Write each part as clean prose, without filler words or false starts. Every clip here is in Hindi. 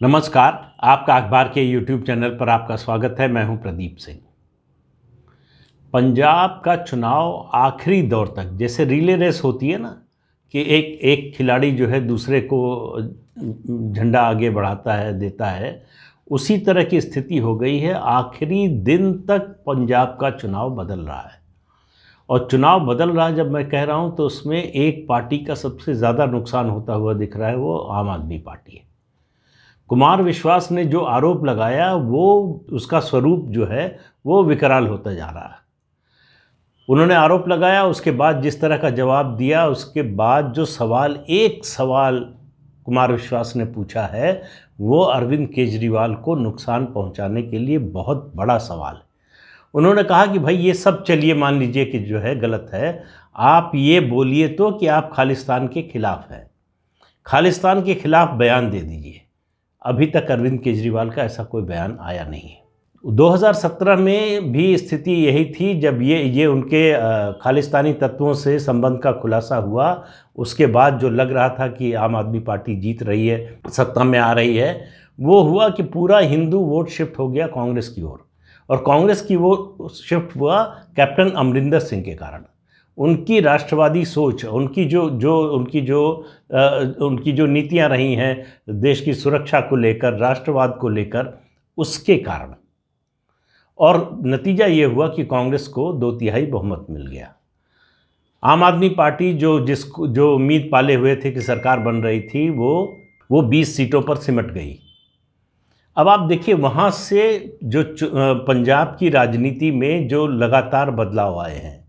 नमस्कार। आपका अखबार के यूट्यूब चैनल पर आपका स्वागत है। मैं हूं प्रदीप सिंह। पंजाब का चुनाव आखिरी दौर तक, जैसे रिले रेस होती है ना, कि एक एक खिलाड़ी जो है दूसरे को झंडा आगे बढ़ाता है, देता है, उसी तरह की स्थिति हो गई है। आखिरी दिन तक पंजाब का चुनाव बदल रहा है। और चुनाव बदल रहा है जब मैं कह रहा हूं, तो उसमें एक पार्टी का सबसे ज़्यादा नुकसान होता हुआ दिख रहा है, वो आम आदमी पार्टी है। कुमार विश्वास ने जो आरोप लगाया, वो उसका स्वरूप जो है वो विकराल होता जा रहा है। उन्होंने आरोप लगाया, उसके बाद जिस तरह का जवाब दिया, उसके बाद जो एक सवाल कुमार विश्वास ने पूछा है, वो अरविंद केजरीवाल को नुकसान पहुंचाने के लिए बहुत बड़ा सवाल है। उन्होंने कहा कि भाई ये सब चलिए, मान लीजिए कि जो है गलत है, आप ये बोलिए तो कि आप खालिस्तान के खिलाफ हैं, खालिस्तान के खिलाफ बयान दे दीजिए। अभी तक अरविंद केजरीवाल का ऐसा कोई बयान आया नहीं है। 2017 में भी स्थिति यही थी, जब ये उनके खालिस्तानी तत्वों से संबंध का खुलासा हुआ। उसके बाद जो लग रहा था कि आम आदमी पार्टी जीत रही है, सत्ता में आ रही है, वो हुआ कि पूरा हिंदू वोट शिफ्ट हो गया कांग्रेस की ओर। और कांग्रेस की वो शिफ्ट हुआ कैप्टन अमरिंदर सिंह के कारण। उनकी राष्ट्रवादी सोच, उनकी जो नीतियां रही हैं देश की सुरक्षा को लेकर, राष्ट्रवाद को लेकर, उसके कारण। और नतीजा ये हुआ कि कांग्रेस को 2/3 बहुमत मिल गया। आम आदमी पार्टी जो उम्मीद पाले हुए थे कि सरकार बन रही थी, वो 20 सीटों पर सिमट गई। अब आप देखिए, वहाँ से जो पंजाब की राजनीति में जो लगातार बदलाव आए हैं।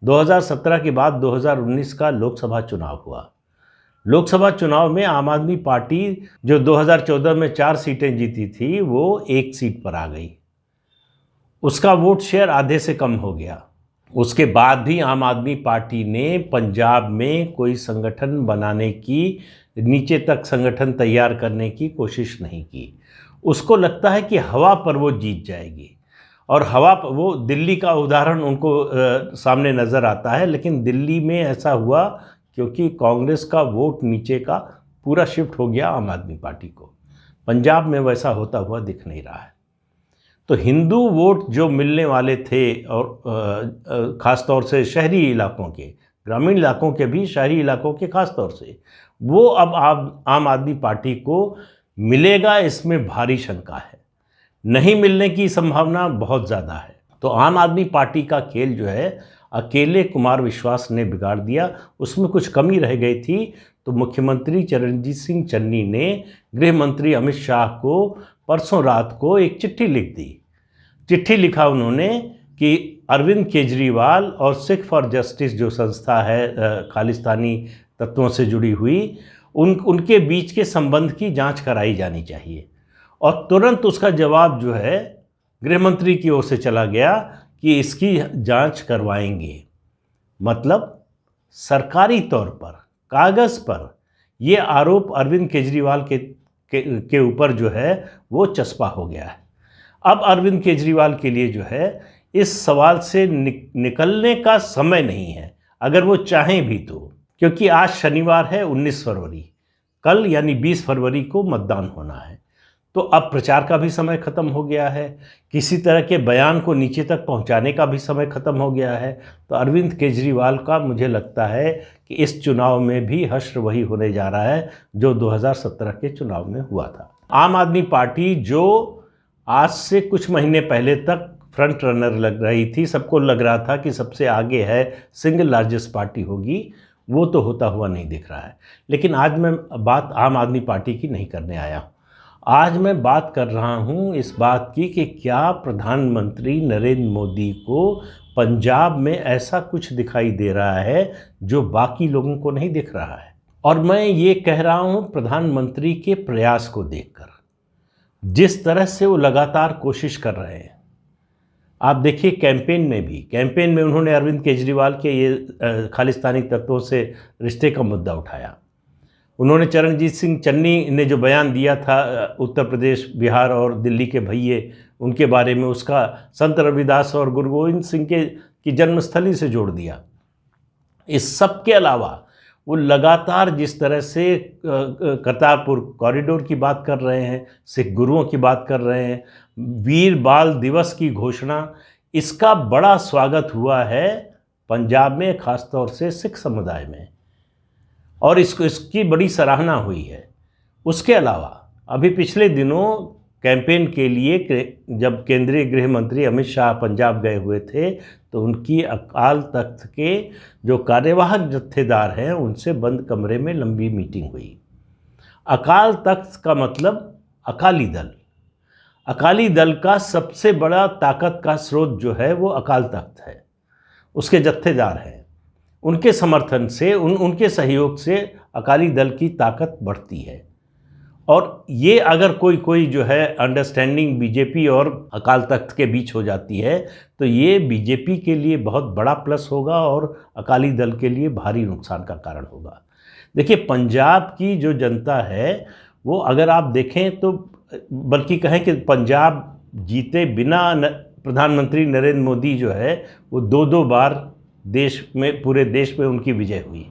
2017 के बाद 2019 का लोकसभा चुनाव हुआ। लोकसभा चुनाव में आम आदमी पार्टी जो 2014 में 4 सीटें जीती थी, वो 1 सीट पर आ गई। उसका वोट शेयर आधे से कम हो गया। उसके बाद भी आम आदमी पार्टी ने पंजाब में कोई संगठन बनाने की, नीचे तक संगठन तैयार करने की कोशिश नहीं की। उसको लगता है कि हवा पर वो जीत जाएगी। और हवा पर वो, दिल्ली का उदाहरण उनको सामने नज़र आता है, लेकिन दिल्ली में ऐसा हुआ क्योंकि कांग्रेस का वोट नीचे का पूरा शिफ्ट हो गया आम आदमी पार्टी को। पंजाब में वैसा होता हुआ दिख नहीं रहा है। तो हिंदू वोट जो मिलने वाले थे, और ख़ास तौर से शहरी इलाकों के, ग्रामीण इलाकों के भी, शहरी इलाकों के ख़ास तौर से, वो अब आम आदमी पार्टी को मिलेगा, इसमें भारी शंका है। नहीं मिलने की संभावना बहुत ज़्यादा है। तो आम आदमी पार्टी का खेल जो है अकेले कुमार विश्वास ने बिगाड़ दिया। उसमें कुछ कमी रह गई थी, तो मुख्यमंत्री चरणजीत सिंह चन्नी ने गृह मंत्री अमित शाह को परसों रात को एक चिट्ठी लिख दी। चिट्ठी लिखा उन्होंने कि अरविंद केजरीवाल और सिख फॉर जस्टिस जो संस्था है खालिस्तानी तत्वों से जुड़ी हुई, उनके बीच के संबंध की जांच कराई जानी चाहिए। और तुरंत उसका जवाब जो है गृह मंत्री की ओर से चला गया कि इसकी जांच करवाएंगे। मतलब सरकारी तौर पर, कागज़ पर ये आरोप अरविंद केजरीवाल के ऊपर जो है वो चस्पा हो गया है। अब अरविंद केजरीवाल के लिए जो है इस सवाल से निकलने का समय नहीं है, अगर वो चाहें भी तो। क्योंकि आज शनिवार है 19 फरवरी, कल यानी 20 फरवरी को मतदान होना है। तो अब प्रचार का भी समय ख़त्म हो गया है, किसी तरह के बयान को नीचे तक पहुंचाने का भी समय ख़त्म हो गया है। तो अरविंद केजरीवाल का मुझे लगता है कि इस चुनाव में भी हश्र वही होने जा रहा है जो 2017 के चुनाव में हुआ था। आम आदमी पार्टी जो आज से कुछ महीने पहले तक फ्रंट रनर लग रही थी, सबको लग रहा था कि सबसे आगे है, सिंगल लार्जेस्ट पार्टी होगी, वो तो होता हुआ नहीं दिख रहा है। लेकिन आज मैं बात आम आदमी पार्टी की नहीं करने आया हूँ। आज मैं बात कर रहा हूँ इस बात की कि क्या प्रधानमंत्री नरेंद्र मोदी को पंजाब में ऐसा कुछ दिखाई दे रहा है जो बाकी लोगों को नहीं दिख रहा है। और मैं ये कह रहा हूँ प्रधानमंत्री के प्रयास को देखकर, जिस तरह से वो लगातार कोशिश कर रहे हैं। आप देखिए, कैंपेन में उन्होंने अरविंद केजरीवाल के ये खालिस्तानी तत्वों से रिश्ते का मुद्दा उठाया। उन्होंने चरणजीत सिंह चन्नी ने जो बयान दिया था उत्तर प्रदेश, बिहार और दिल्ली के भैये, उनके बारे में, उसका संत रविदास और गुरु गोविंद सिंह की जन्मस्थली से जोड़ दिया। इस सब के अलावा वो लगातार जिस तरह से करतारपुर कॉरिडोर की बात कर रहे हैं, सिख गुरुओं की बात कर रहे हैं, वीर बाल दिवस की घोषणा, इसका बड़ा स्वागत हुआ है पंजाब में, ख़ास तौर से सिख समुदाय में, और इसकी बड़ी सराहना हुई है। उसके अलावा अभी पिछले दिनों कैंपेन के लिए जब केंद्रीय गृह मंत्री अमित शाह पंजाब गए हुए थे, तो उनकी अकाल तख्त के जो कार्यवाहक जत्थेदार हैं उनसे बंद कमरे में लंबी मीटिंग हुई। अकाल तख्त का मतलब अकाली दल। अकाली दल का सबसे बड़ा ताकत का स्रोत जो है वो अकाल तख्त है, उसके जत्थेदार हैं। उनके समर्थन से, उनके सहयोग से अकाली दल की ताकत बढ़ती है। और ये अगर कोई जो है अंडरस्टैंडिंग बीजेपी और अकाल तख्त के बीच हो जाती है, तो ये बीजेपी के लिए बहुत बड़ा प्लस होगा और अकाली दल के लिए भारी नुकसान का कारण होगा। देखिए, पंजाब की जो जनता है वो, अगर आप देखें तो, बल्कि कहें कि पंजाब जीते बिना प्रधानमंत्री नरेंद्र मोदी जो है वो 2-2 बार देश में, पूरे देश में उनकी विजय हुई।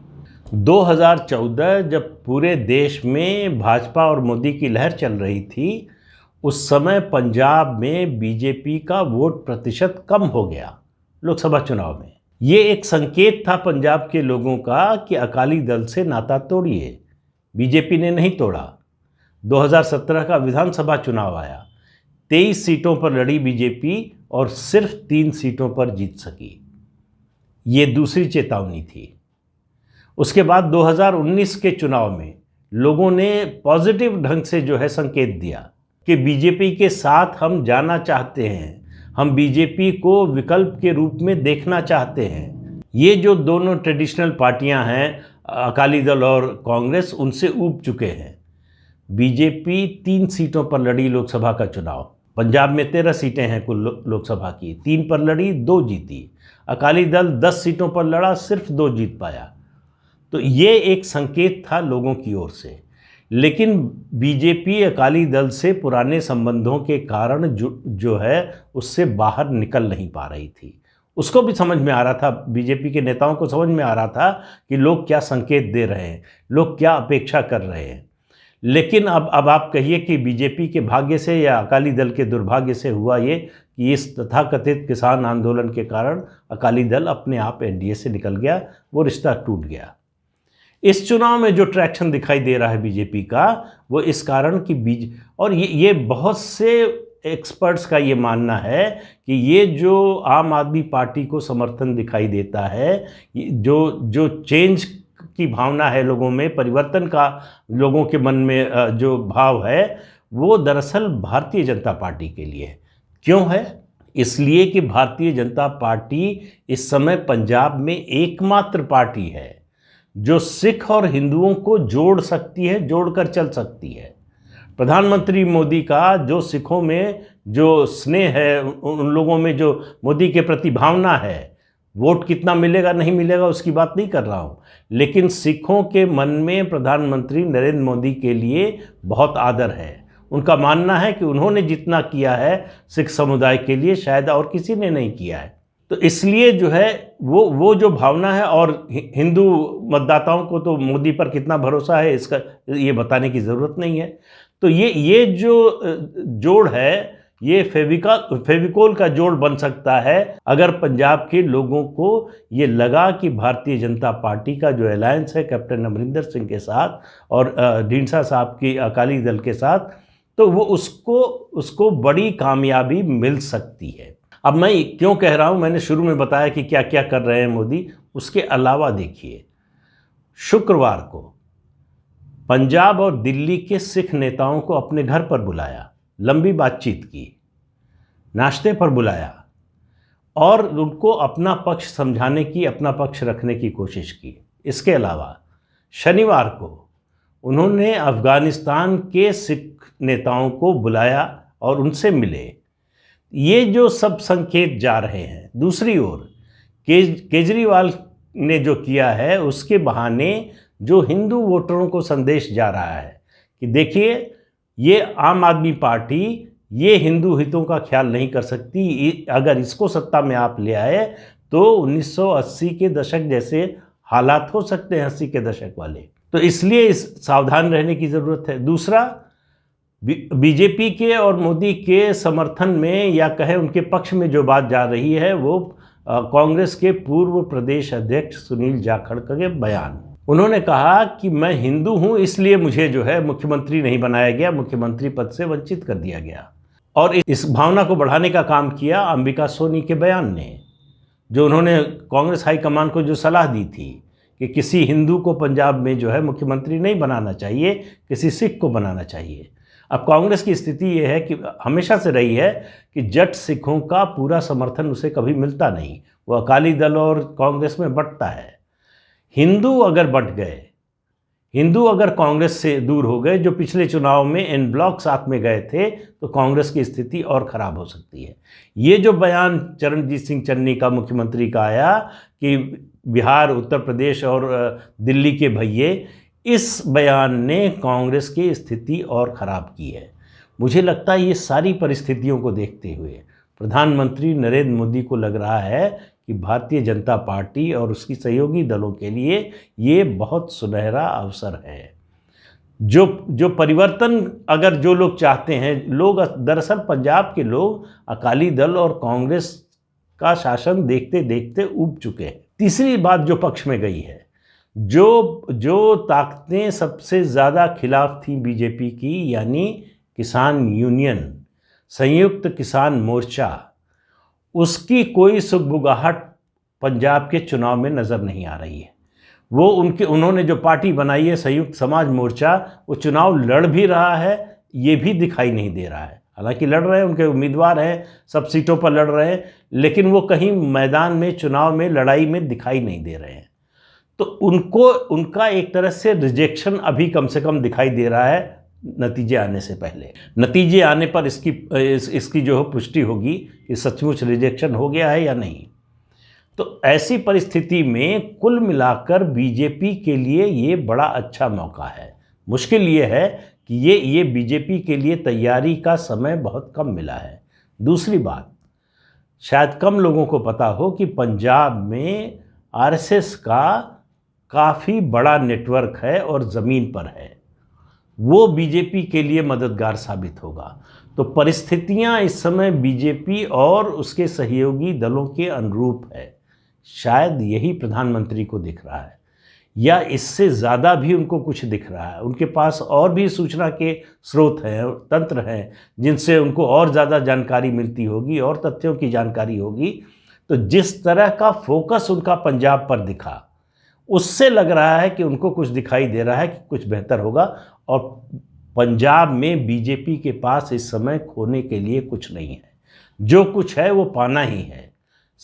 2014 जब पूरे देश में भाजपा और मोदी की लहर चल रही थी, उस समय पंजाब में बीजेपी का वोट प्रतिशत कम हो गया लोकसभा चुनाव में। ये एक संकेत था पंजाब के लोगों का कि अकाली दल से नाता तोड़िए। बीजेपी ने नहीं तोड़ा। 2017 का विधानसभा चुनाव आया, 23 सीटों पर लड़ी बीजेपी और सिर्फ 3 सीटों पर जीत सकी। ये दूसरी चेतावनी थी। उसके बाद 2019 के चुनाव में लोगों ने पॉजिटिव ढंग से जो है संकेत दिया कि बीजेपी के साथ हम जाना चाहते हैं, हम बीजेपी को विकल्प के रूप में देखना चाहते हैं। ये जो दोनों ट्रेडिशनल पार्टियां हैं, अकाली दल और कांग्रेस, उनसे ऊब चुके हैं। बीजेपी 3 सीटों पर लड़ी लोकसभा का चुनाव। पंजाब में 13 सीटें हैं कुल लोकसभा की, 3 पर लड़ी, 2 जीती। अकाली दल 10 सीटों पर लड़ा, सिर्फ 2 जीत पाया। तो ये एक संकेत था लोगों की ओर से। लेकिन बीजेपी अकाली दल से पुराने संबंधों के कारण जो है उससे बाहर निकल नहीं पा रही थी। उसको भी समझ में आ रहा था, बीजेपी के नेताओं को समझ में आ रहा था कि लोग क्या संकेत दे रहे हैं, लोग क्या अपेक्षा कर रहे हैं। लेकिन अब आप कहिए कि बीजेपी के भाग्य से या अकाली दल के दुर्भाग्य से हुआ ये कि इस तथाकथित किसान आंदोलन के कारण अकाली दल अपने आप एनडीए से निकल गया, वो रिश्ता टूट गया। इस चुनाव में जो ट्रैक्शन दिखाई दे रहा है बीजेपी का, वो इस कारण कि और ये बहुत से एक्सपर्ट्स का ये मानना है कि ये जो आम आदमी पार्टी को समर्थन दिखाई देता है, जो चेंज की भावना है लोगों में, परिवर्तन का लोगों के मन में जो भाव है, वो दरअसल भारतीय जनता पार्टी के लिए। क्यों है? इसलिए कि भारतीय जनता पार्टी इस समय पंजाब में एकमात्र पार्टी है जो सिख और हिंदुओं को जोड़ सकती है, जोड़कर चल सकती है। प्रधानमंत्री मोदी का जो सिखों में जो स्नेह है, उन लोगों में जो मोदी के प्रति भावना है, वोट कितना मिलेगा नहीं मिलेगा उसकी बात नहीं कर रहा हूँ, लेकिन सिखों के मन में प्रधानमंत्री नरेंद्र मोदी के लिए बहुत आदर है। उनका मानना है कि उन्होंने जितना किया है सिख समुदाय के लिए शायद और किसी ने नहीं किया है। तो इसलिए जो है वो जो भावना है, और हिंदू मतदाताओं को तो मोदी पर कितना भरोसा है इसका ये बताने की ज़रूरत नहीं है। तो ये जो जोड़ है, ये फेविकोल का जोड़ बन सकता है अगर पंजाब के लोगों को ये लगा कि भारतीय जनता पार्टी का जो अलायंस है कैप्टन अमरिंदर सिंह के साथ और ढींडसा साहब की अकाली दल के साथ, तो वो उसको बड़ी कामयाबी मिल सकती है। अब मैं क्यों कह रहा हूँ, मैंने शुरू में बताया कि क्या क्या कर रहे हैं मोदी। उसके अलावा देखिए, शुक्रवार को पंजाब और दिल्ली के सिख नेताओं को अपने घर पर बुलाया, लंबी बातचीत की, नाश्ते पर बुलाया और उनको अपना पक्ष समझाने की, अपना पक्ष रखने की कोशिश की। इसके अलावा शनिवार को उन्होंने अफ़गानिस्तान के सिख नेताओं को बुलाया और उनसे मिले। ये जो सब संकेत जा रहे हैं। दूसरी ओर केजरीवाल ने जो किया है, उसके बहाने जो हिंदू वोटरों को संदेश जा रहा है कि देखिए, ये आम आदमी पार्टी ये हिंदू हितों का ख्याल नहीं कर सकती। अगर इसको सत्ता में आप ले आए तो 1980 के दशक जैसे हालात हो सकते हैं 80 के दशक वाले। तो इसलिए इस सावधान रहने की ज़रूरत है। दूसरा, बीजेपी के और मोदी के समर्थन में या कहें उनके पक्ष में जो बात जा रही है वो कांग्रेस के पूर्व प्रदेश अध्यक्ष सुनील जाखड़ के बयान। उन्होंने कहा कि मैं हिंदू हूं इसलिए मुझे जो है मुख्यमंत्री नहीं बनाया गया, मुख्यमंत्री पद से वंचित कर दिया गया। और इस भावना को बढ़ाने का काम किया अंबिका सोनी के बयान ने, जो उन्होंने कांग्रेस हाईकमान को जो सलाह दी थी कि किसी हिंदू को पंजाब में जो है मुख्यमंत्री नहीं बनाना चाहिए, किसी सिख को बनाना चाहिए। अब कांग्रेस की स्थिति ये है कि हमेशा से रही है कि जट सिखों का पूरा समर्थन उसे कभी मिलता नहीं, वो अकाली दल और कांग्रेस में बंटता है। हिंदू अगर बंट गए, हिंदू अगर कांग्रेस से दूर हो गए, जो पिछले चुनाव में एन ब्लॉक साथ में गए थे, तो कांग्रेस की स्थिति और ख़राब हो सकती है। ये जो बयान चरणजीत सिंह चन्नी का, मुख्यमंत्री का आया कि बिहार, उत्तर प्रदेश और दिल्ली के भैये, इस बयान ने कांग्रेस की स्थिति और ख़राब की है। मुझे लगता है ये सारी परिस्थितियों को देखते हुए प्रधानमंत्री नरेंद्र मोदी को लग रहा है कि भारतीय जनता पार्टी और उसकी सहयोगी दलों के लिए ये बहुत सुनहरा अवसर है। जो परिवर्तन अगर जो लोग चाहते हैं, लोग दरअसल पंजाब के लोग अकाली दल और कांग्रेस का शासन देखते देखते ऊब चुके हैं। तीसरी बात जो पक्ष में गई है, जो ताकतें सबसे ज़्यादा खिलाफ थी बीजेपी की, यानी किसान यूनियन, संयुक्त किसान मोर्चा, उसकी कोई सुगबुगाहट पंजाब के चुनाव में नज़र नहीं आ रही है। वो उन्होंने जो पार्टी बनाई है संयुक्त समाज मोर्चा, वो चुनाव लड़ भी रहा है, ये भी दिखाई नहीं दे रहा है। हालांकि लड़ रहे हैं, उनके उम्मीदवार हैं, सब सीटों पर लड़ रहे हैं, लेकिन वो कहीं मैदान में, चुनाव में, लड़ाई में दिखाई नहीं दे रहे हैं। तो उनका एक तरह से रिजेक्शन अभी कम से कम दिखाई दे रहा है नतीजे आने से पहले। नतीजे आने पर इसकी जो है पुष्टि होगी कि सचमुच रिजेक्शन हो गया है या नहीं। तो ऐसी परिस्थिति में कुल मिलाकर बीजेपी के लिए ये बड़ा अच्छा मौका है। मुश्किल ये है कि ये बीजेपी के लिए तैयारी का समय बहुत कम मिला है। दूसरी बात, शायद कम लोगों को पता हो कि पंजाब में आरएसएस का काफ़ी बड़ा नेटवर्क है और ज़मीन पर है, वो बीजेपी के लिए मददगार साबित होगा। तो परिस्थितियां इस समय बीजेपी और उसके सहयोगी दलों के अनुरूप है। शायद यही प्रधानमंत्री को दिख रहा है, या इससे ज़्यादा भी उनको कुछ दिख रहा है। उनके पास और भी सूचना के स्रोत हैं, तंत्र हैं, जिनसे उनको और ज़्यादा जानकारी मिलती होगी और तथ्यों की जानकारी होगी। तो जिस तरह का फोकस उनका पंजाब पर दिखा, उससे लग रहा है कि उनको कुछ दिखाई दे रहा है कि कुछ बेहतर होगा। और पंजाब में बीजेपी के पास इस समय खोने के लिए कुछ नहीं है, जो कुछ है वो पाना ही है।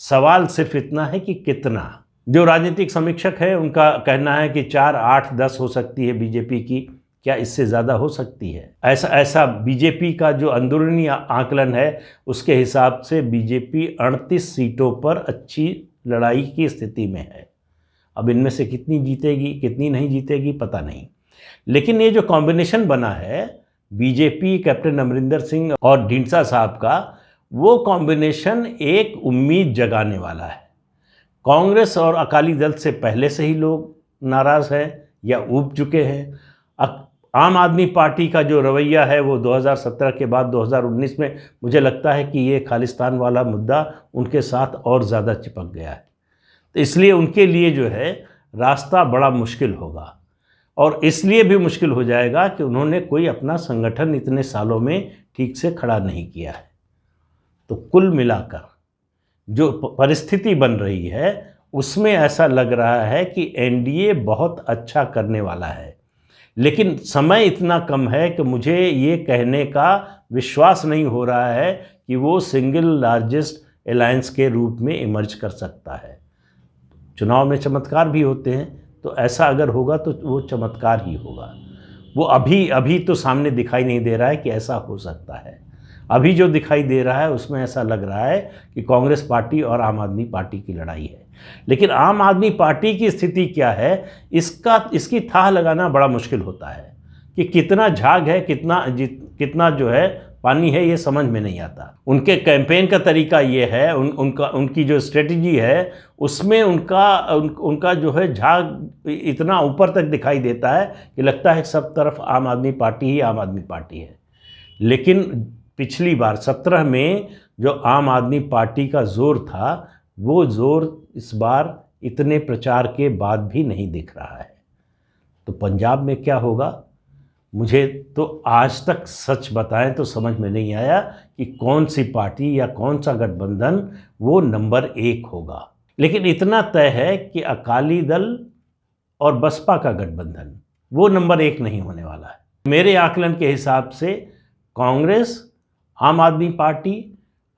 सवाल सिर्फ इतना है कि कितना। जो राजनीतिक समीक्षक है उनका कहना है कि 4, 8, 10 हो सकती है बीजेपी की, क्या इससे ज़्यादा हो सकती है? ऐसा बीजेपी का जो अंदरूनी आकलन है उसके हिसाब से बीजेपी 38 सीटों पर अच्छी लड़ाई की स्थिति में है। अब इनमें से कितनी जीतेगी, कितनी नहीं जीतेगी, पता नहीं। लेकिन ये जो कॉम्बिनेशन बना है बीजेपी, कैप्टन अमरिंदर सिंह और ढींडसा साहब का, वो कॉम्बिनेशन एक उम्मीद जगाने वाला है। कांग्रेस और अकाली दल से पहले से ही लोग नाराज़ हैं या ऊब चुके हैं। आम आदमी पार्टी का जो रवैया है वो 2017 के बाद 2019 में मुझे लगता है कि ये खालिस्तान वाला मुद्दा उनके साथ और ज़्यादा चिपक गया है। तो इसलिए उनके लिए जो है रास्ता बड़ा मुश्किल होगा, और इसलिए भी मुश्किल हो जाएगा कि उन्होंने कोई अपना संगठन इतने सालों में ठीक से खड़ा नहीं किया है। तो कुल मिलाकर जो परिस्थिति बन रही है उसमें ऐसा लग रहा है कि एनडीए बहुत अच्छा करने वाला है, लेकिन समय इतना कम है कि मुझे ये कहने का विश्वास नहीं हो रहा है कि वो सिंगल लार्जेस्ट अलायंस के रूप में इमर्ज कर सकता है। चुनाव में चमत्कार भी होते हैं, तो ऐसा अगर होगा तो वो चमत्कार ही होगा। वो अभी तो सामने दिखाई नहीं दे रहा है कि ऐसा हो सकता है। अभी जो दिखाई दे रहा है उसमें ऐसा लग रहा है कि कांग्रेस पार्टी और आम आदमी पार्टी की लड़ाई है। लेकिन आम आदमी पार्टी की स्थिति क्या है, इसकी थाह लगाना बड़ा मुश्किल होता है कि कितना झाग है, कितना जो है पानी है, ये समझ में नहीं आता। उनके कैंपेन का तरीका ये है, उनकी जो स्ट्रेटजी है उसमें उनका जो है झाग इतना ऊपर तक दिखाई देता है कि लगता है सब तरफ आम आदमी पार्टी ही आम आदमी पार्टी है। लेकिन पिछली बार 17 में जो आम आदमी पार्टी का जोर था, वो जोर इस बार इतने प्रचार के बाद भी नहीं दिख रहा है। तो पंजाब में क्या होगा, मुझे तो आज तक सच बताएं तो समझ में नहीं आया कि कौन सी पार्टी या कौन सा गठबंधन वो नंबर 1 होगा। लेकिन इतना तय है कि अकाली दल और बसपा का गठबंधन वो नंबर 1 नहीं होने वाला है। मेरे आकलन के हिसाब से कांग्रेस, आम आदमी पार्टी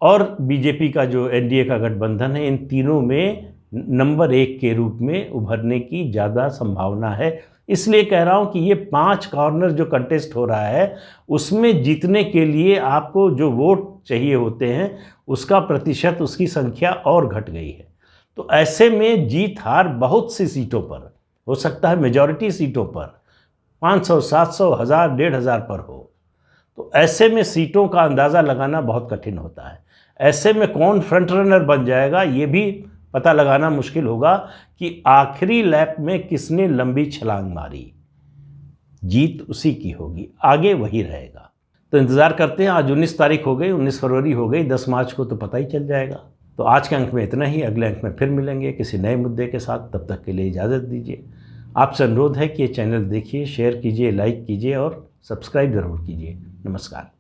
और बीजेपी का जो एनडीए का गठबंधन है, इन तीनों में नंबर 1 के रूप में उभरने की ज़्यादा संभावना है। इसलिए कह रहा हूं कि ये 5 कॉर्नर जो कंटेस्ट हो रहा है, उसमें जीतने के लिए आपको जो वोट चाहिए होते हैं उसका प्रतिशत, उसकी संख्या और घट गई है। तो ऐसे में जीत हार बहुत सी सीटों पर हो सकता है, मेजॉरिटी सीटों पर 500, 700, 1000, 1500 पर हो। तो ऐसे में सीटों का अंदाज़ा लगाना बहुत कठिन होता है। ऐसे में कौन फ्रंट रनर बन जाएगा ये भी पता लगाना मुश्किल होगा कि आखिरी लैप में किसने लंबी छलांग मारी, जीत उसी की होगी, आगे वही रहेगा। तो इंतज़ार करते हैं। आज 19 तारीख हो गई, 19 फरवरी हो गई, 10 मार्च को तो पता ही चल जाएगा। तो आज के अंक में इतना ही, अगले अंक में फिर मिलेंगे किसी नए मुद्दे के साथ। तब तक के लिए इजाज़त दीजिए। आपसे अनुरोध है कि ये चैनल देखिए, शेयर कीजिए, लाइक कीजिए और सब्सक्राइब ज़रूर कीजिए। नमस्कार।